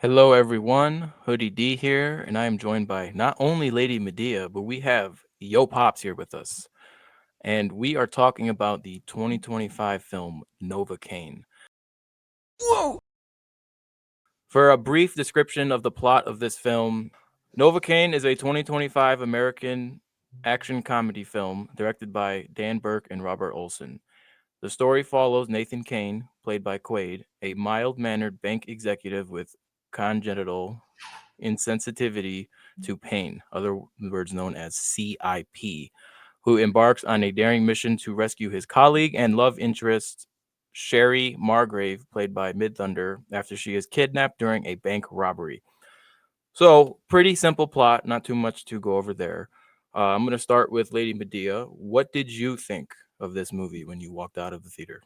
Hello, everyone. Hoodie D here, and I am joined by not only Lady Madea, but we have Yopops here with us. And we are talking about the 2025 film Novocaine. Whoa! For a brief description of the plot of this film, Novocaine is a 2025 American action comedy film directed by Dan Burke and Robert Olson. The story follows Nathan Kane, played by Quaid, a mild mannered bank executive with congenital insensitivity to pain, other words known as CIP, who embarks on a daring mission to rescue his colleague and love interest, Sherry Margrave, played by Mid Thunder, after she is kidnapped during a bank robbery. So, pretty simple plot, not too much to go over there. I'm going to start with Lady Medea. What did you think of this movie when you walked out of the theater?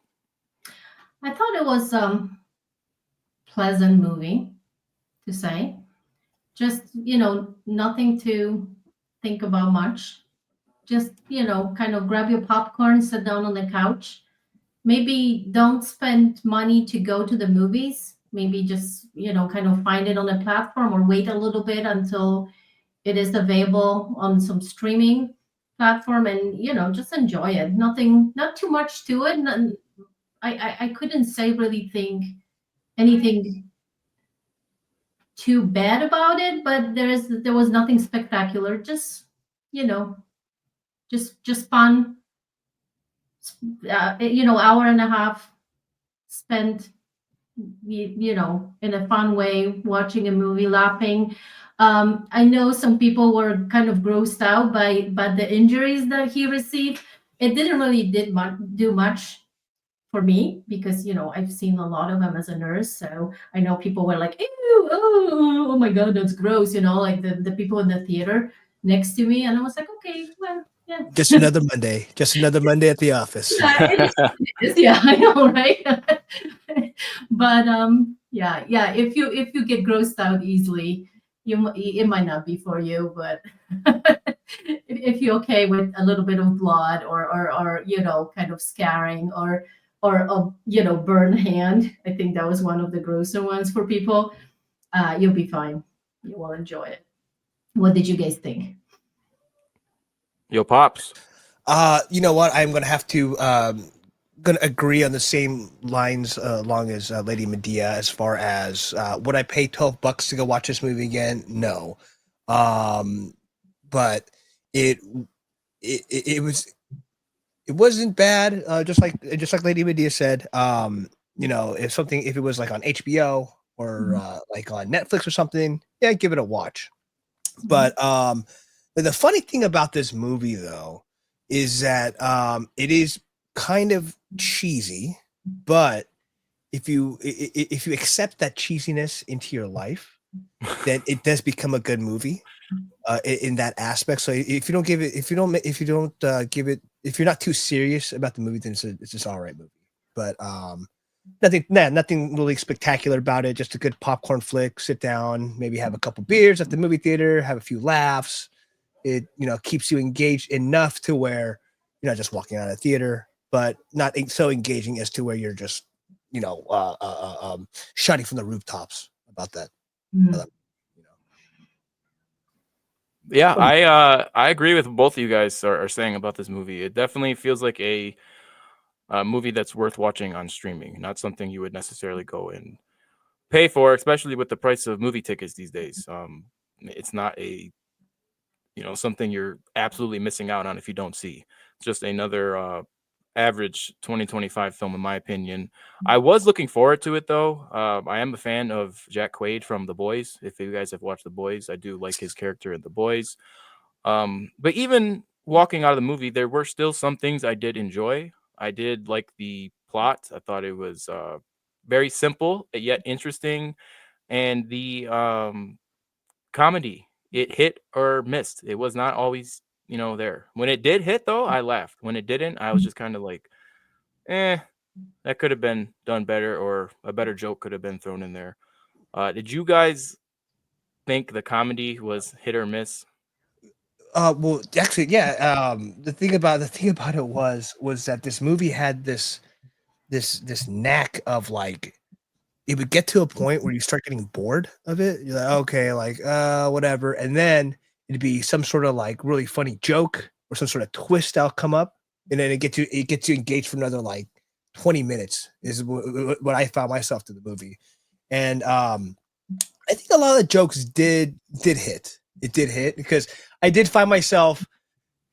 I thought it was pleasant movie to say. Just, nothing to think about much. Just, kind of grab your popcorn, sit down on the couch. Maybe don't spend money to go to the movies. Maybe just, kind of find it on a platform or wait a little bit until it is available on some streaming platform and, just enjoy it. Nothing, not too much to it. I couldn't say really think anything too bad about it, but there was nothing spectacular. Just you know, just fun. Hour and a half spent in a fun way watching a movie, laughing. I know some people were kind of grossed out by the injuries that he received. It didn't really do much for me because I've seen a lot of them as a nurse, so I know people were like, ew, oh my god, that's gross, like the people in the theater next to me, and I was like, okay, well, yeah. Just another Monday. Just another Monday at the office. Yeah, it is, yeah, I know, right? But yeah, if you get grossed out easily, it might not be for you, but if you're okay with a little bit of blood or kind of scarring or a burn hand, I think that was one of the grosser ones for people. You'll be fine. You will enjoy it. What did you guys think? Yo, Pops. You know what? I'm gonna have to gonna agree on the same lines along as Lady Medea as far as would I pay $12 to go watch this movie again? No. Um, but it it was it wasn't bad. Just like Lady Medea said. If it was like on HBO or like on Netflix or something, yeah, give it a watch. But the funny thing about this movie though is that it is kind of cheesy, but if you accept that cheesiness into your life, then it does become a good movie in that aspect. So if you don't give it, if you don't give it, if you're not too serious about the movie, then it's just all right movie. But nothing really spectacular about it. Just a good popcorn flick. Sit down, maybe have a couple beers at the movie theater, have a few laughs. It keeps you engaged enough to where you're not just walking out of the theater, but not so engaging as to where you're just shouting from the rooftops about that. Mhm. You know. Yeah, What do I agree with both of you guys are saying about this movie. It definitely feels like a movie that's worth watching on streaming, not something you would necessarily go and pay for, especially with the price of movie tickets these days. It's not something you're absolutely missing out on if you don't see. It's just another average 2025 film, in my opinion. I was looking forward to it though. I am a fan of Jack Quaid from The Boys. If you guys have watched The Boys, I do like his character in The Boys. But even walking out of the movie, there were still some things I did enjoy. I did like the plot. I thought it was very simple yet interesting, and the comedy, it hit or missed. It was not always there. When it did hit though, I laughed. When it didn't, I was just kind of like, eh, that could have been done better, or a better joke could have been thrown in there. Did you guys think the comedy was hit or miss? Well, actually, yeah. The thing about it was that this movie had this knack of like it would get to a point where you start getting bored of it. You're like, okay, like whatever, and then it'd be some sort of like really funny joke or some sort of twist that'll come up, and then it gets you engaged for another like 20 minutes is what I found myself to the movie. And I think a lot of the jokes did hit. It did hit because I did find myself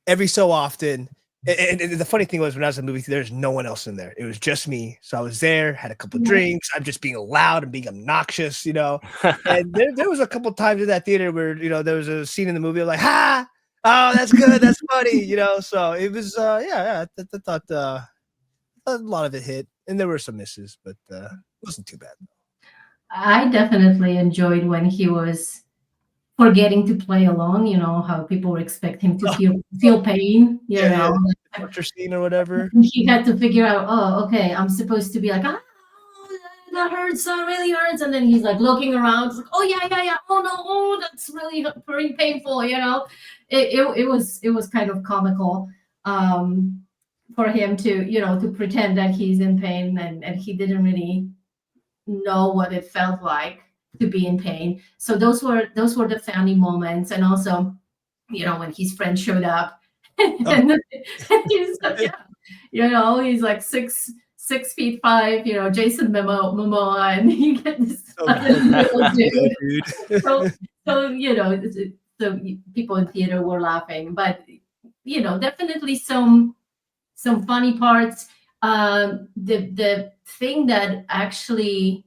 every so often. And the funny thing was when I was in the movie theater, there's no one else in there. It was just me. So I was there, had a couple of drinks. I'm just being loud and being obnoxious, you know. And there was a couple of times in that theater where, you know, there was a scene in the movie like, ha, oh, that's good, that's funny, you know. So it was, I thought a lot of it hit, and there were some misses, but it wasn't too bad. I definitely enjoyed when he was forgetting to play along. You know how people expect him to feel pain. You know, torture scene or whatever. He had to figure out. Oh, okay, I'm supposed to be like, that hurts, that really hurts, and then he's like looking around, like, oh yeah. Oh no, oh that's really very painful. You know, it was kind of comical. For him to, you know, to pretend that he's in pain and he didn't really know what it felt like to be in pain. So those were the funny moments. And also, you know, when his friend showed up and he's like, yeah, you know, he's like 6'5", you know, Jason Momoa, and you get this little dude. So you know, the people in theater were laughing, but you know, definitely some funny parts. The thing that actually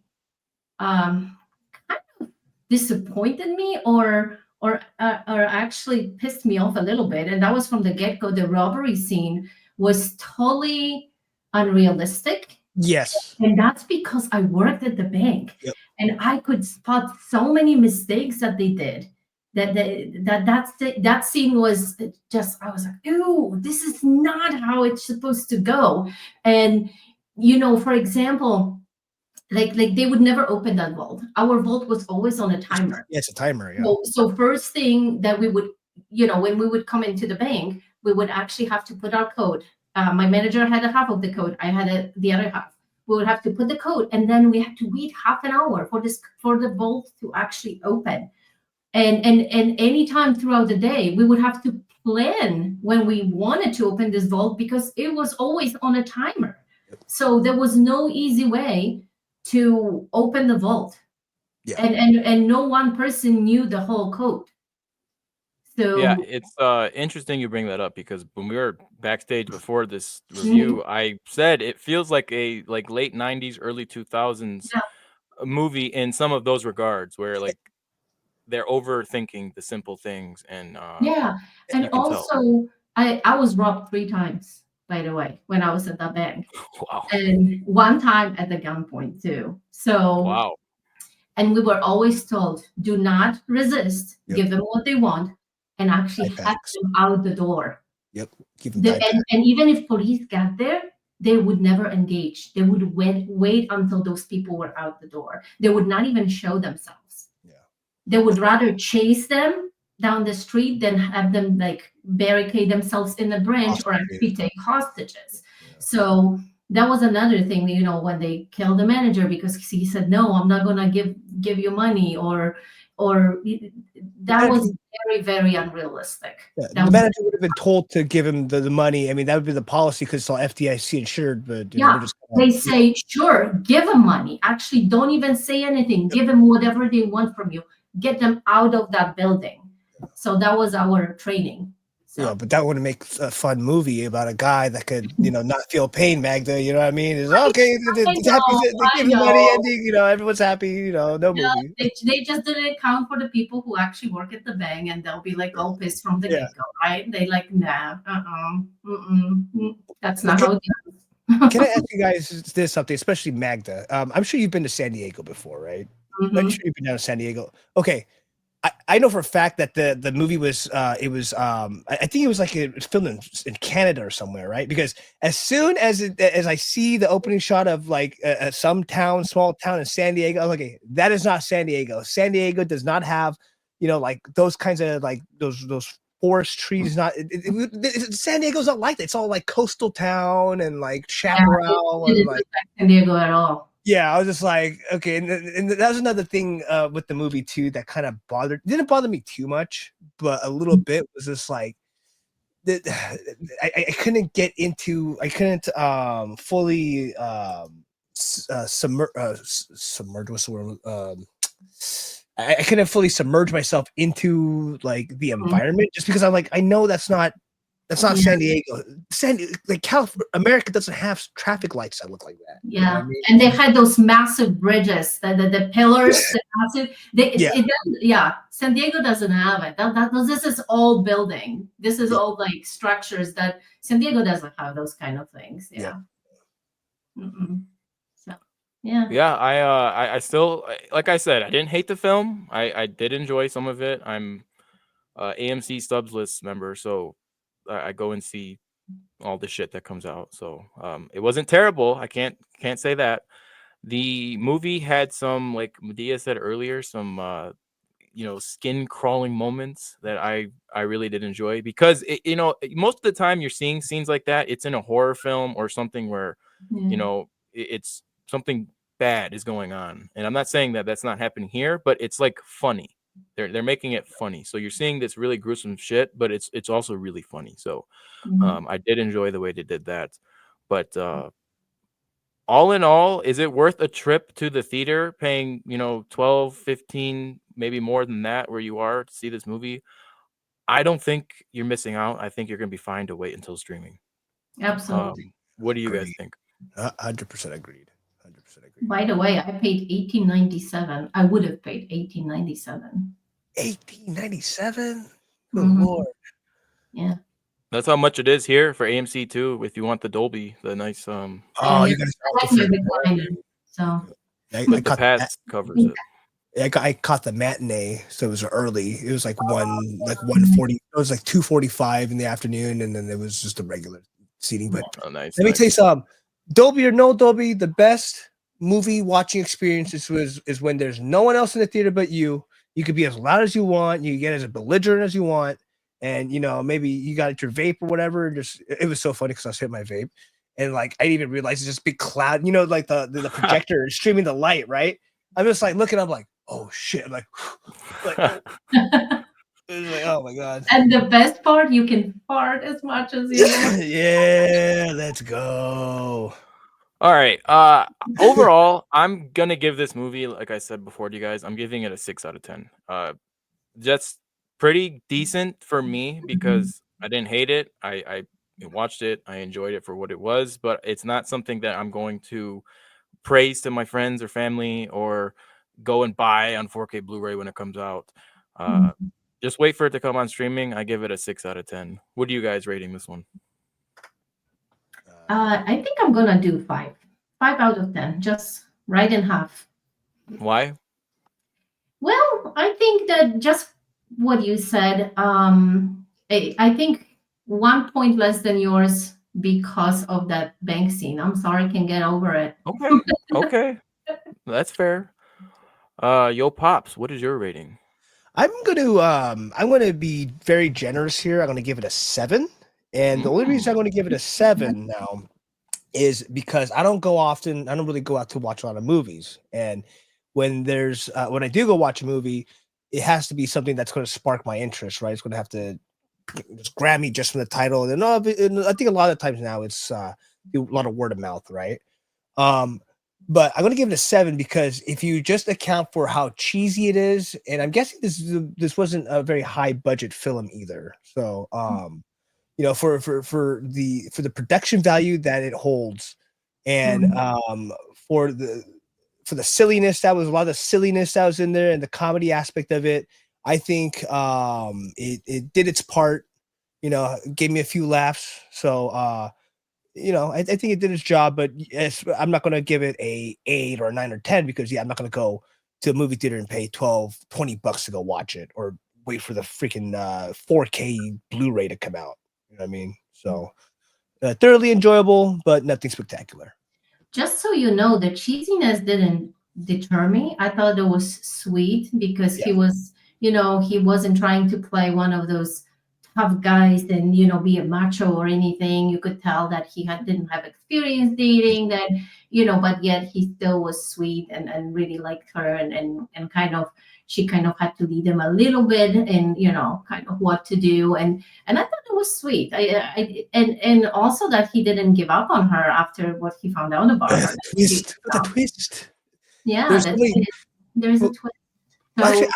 kind of disappointed me or actually pissed me off a little bit, and that was from the get-go. The robbery scene was totally unrealistic. Yes. And that's because I worked at the bank. Yep. And I could spot so many mistakes that they did. That scene was just, I was like, ew, this is not how it's supposed to go. And you know, for example, like they would never open that vault. Our vault was always on a timer. Yeah, it's a timer. Yeah. So first thing that we would, you know, when we would come into the bank, we would actually have to put our code. My manager had a half of the code. I had the other half. We would have to put the code, and then we had to wait half an hour for the vault to actually open. And any time throughout the day, we would have to plan when we wanted to open this vault because it was always on a timer. So there was no easy way to open the vault. Yeah. And no one person knew the whole code. So yeah, it's interesting you bring that up because when we were backstage before this review, I said it feels like a late 90s, early 2000s movie in some of those regards where like they're overthinking the simple things and and also I was robbed 3 times, by the way, when I was at that bank. Wow. And one time at the gunpoint too. So wow. And we were always told, do not resist, give them what they want, and actually have them out the door. Yep. And even if police got there, they would never engage. They would wait until those people were out the door. They would not even show themselves. Yeah. They would rather chase them down the street than have them like barricade themselves in a branch or actually take hostages. Yeah. So that was another thing, you know, when they killed the manager because he said, no, I'm not gonna give you money or that was very, very unrealistic. Yeah, the manager would have been told to give him the money. I mean, that would be the policy because it's all FDIC insured. But they say, sure, give them money. Actually, don't even say anything. Give them whatever they want from you. Get them out of that building. So that was our training. So. Yeah, but that wouldn't make a fun movie about a guy that could, you know, not feel pain, Magda. You know what I mean? It's okay. They give him money, and you know, everyone's happy. You know, no movie. They just didn't account for the people who actually work at the bank, and they'll be like all pissed from the get-go, right? They like, nah, that's not how it goes. Can I ask you guys this something, especially Magda? I'm sure you've been to San Diego before, right? I'm sure you've been down to San Diego. Okay. I know for a fact that the movie was I think it was like it was filmed in Canada or somewhere, right? Because as soon as I see the opening shot of like some small town in San Diego, I'm like, okay, that is not San Diego. San Diego does not have, you know, like those kinds of like those forest trees. Not San Diego's not like that. It's all like coastal town and like chaparral and like San Diego at all. Yeah, I was just like, okay, and that was another thing with the movie too that kind of didn't bother me too much, but a little bit was just like that I couldn't get into I couldn't fully submerge what's the word I couldn't fully submerge myself into like the Mhm. environment just because I'm like I know that's not Yeah, San Diego. Like California, America doesn't have traffic lights that look like that. You know what yeah. I mean? And they had those massive bridges, the pillars, the massive. Yeah, It doesn't, yeah. San Diego doesn't have it. This is all building. This is yeah, all like structures that San Diego doesn't have those kind of things. yeah. Yeah. Mm-mm. So, yeah. Yeah, I still like I said, I didn't hate the film. I did enjoy some of it. I'm AMC Stubs list member, so I go and see all the shit that comes out. So it wasn't terrible. I can't say that. The movie had some, like Medea said earlier, some skin crawling moments that I really did enjoy because most of the time you're seeing scenes like that, it's in a horror film or something where Yeah. it's something bad is going on. And I'm not saying that that's not happening here, but it's like funny. They're making it funny. So you're seeing this really gruesome shit, but it's also really funny. So Mhm. I did enjoy the way they did that. But all in all, is it worth a trip to the theater paying, 12, 15, maybe more than that where you are to see this movie? I don't think you're missing out. I think you're going to be fine to wait until streaming. Absolutely. What do you guys Agreed. think? 100% agreed. 100% agreed. By the way, I paid 1897. I would have paid 1897. 1897. Good Mm-hmm. lord. Yeah. That's how much it is here for AMC too. If you want the Dolby, the nice Oh Oh, yeah. you guys I opted like for my the recliner. So I but the caught pass covers it. I caught the matinee, so it was early. It was like 1:40. It was like 2:45 in the afternoon, and then there was just the regular seating. But Oh, nice, let me tell you nice. something. Dolby or no Dolby, the best movie watching experience is when there's no one else in the theater but you. You could be as loud as you want. You can get as belligerent as you want, and maybe you got your vape or whatever. Just it was so funny because I was hitting my vape, and like I didn't even realize it's just big cloud. Like the projector is streaming the light, right? I'm just like looking up, like, oh shit, I'm like oh, it was like, oh my god. and the best part, you can fart as much as you want. Yeah, let's go. All right. Overall, I'm gonna give this movie, like I said before to you guys, I'm giving it a 6 out of 10. Just pretty decent for me because I didn't hate it. I watched it. I enjoyed it for what it was, but it's not something that I'm going to praise to my friends or family or go and buy on 4K Blu-ray when it comes out. Uh, Mhm. just wait for it to come on streaming. I give it a 6 out of 10. What are you guys rating this one? I think I'm gonna do 5. 5 out of 10, just right in half. Why? Well, I think that just what you said. I think 1 point less than yours because of that bank scene. I'm sorry, can get over it. Okay. Okay. That's fair. Yopops, what is your rating? I'm gonna be very generous here. I'm gonna give it a 7. And the only reason I'm Mm. gonna give it a 7 now is because I don't really go out to watch a lot of movies. And when I do go watch a movie, it has to be something that's going to spark my interest, right? It's going to have to just grab me just from the title. And I think a lot of times now it's a lot of word of mouth, right? Um, but I'm gonna give it a 7 because if you just account for how cheesy it is, and I'm guessing this wasn't a very high budget film either. So for the production value that it holds, and Mhm. for the silliness that was a lot of the silliness that was in there and the comedy aspect of it, I think it did its part. Gave me a few laughs. So I think it did its job, but yes, I'm not going to give it a 8 or a 9 or 10 because I'm not going to go to a movie theater and pay 12, $20 to go watch it or wait for the freaking 4K Blu-ray to come out. You know what I mean? So thoroughly enjoyable, but nothing spectacular. Just so you know, the cheesiness didn't deter me. I thought it was sweet because Yeah. he wasn't trying to play one of those tough guys and be a macho or anything. You could tell that he didn't have experience dating, that but yet he still was sweet and really liked her, and kind of she kind of had to lead him a little bit in kind of what to do, and I thought it was sweet. And also that he didn't give up on her after what he found out about her. The twist. The twist. Yeah, There's so many. there's a Well, twist. actually,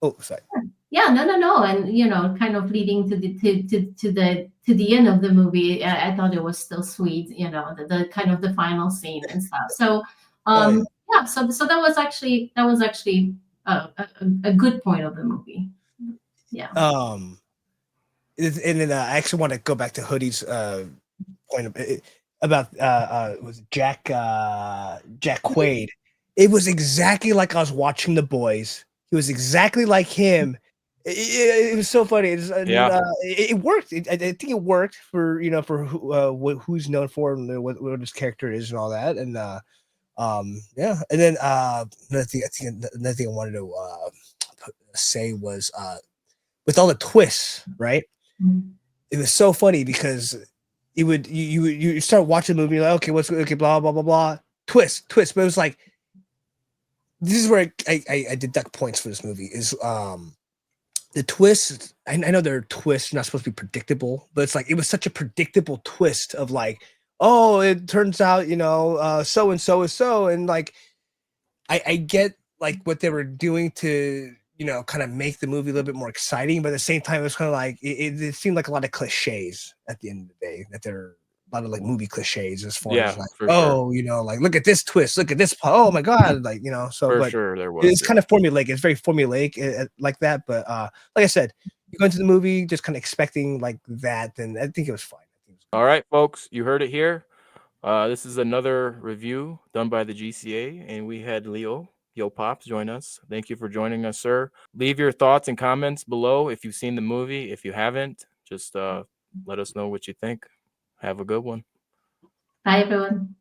So sorry. yeah, no, and kind of leading to the end of the movie. I thought it was still sweet, the kind of the final scene and stuff. So Oh, yeah. yeah, so that was actually a good point of the movie. Yeah. And then I actually want to go back to Hoodie's point about was it Jack Quaid. It was exactly like I was watching The Boys. He was exactly like him. It was so funny. It worked. I think it worked for for who's known for and what his character is and all that. And yeah. And then another thing I wanted to say was with all the twists, right? Mhm. It was so funny because it would you start watching the movie, you're like, okay, what's okay, blah blah blah blah, twist, but it was like this is where I deduct points for this movie is the twist. I know there are twists not supposed to be predictable, but it's like it was such a predictable twist of like, oh, it turns out so and so is so, and like I get like what they were doing to kind of make the movie a little bit more exciting, but at the same time, it was kind of like it seemed like a lot of cliches at the end of the day. That there are a lot of like movie cliches as far as Yeah, like, for sure. oh, like look at this twist, look at this, oh my god, like So, For but sure, there was. it's kind of formulaic. It's very formulaic like that. But like I said, you go into the movie just kind of expecting like that, and I think it was fine. All right, folks, you heard it here. This is another review done by the GCA, and we had Leo Yopops join us. Thank you for joining us, sir. Leave your thoughts and comments below if you've seen the movie. If you haven't, just let us know what you think. Have a good one. Bye, everyone.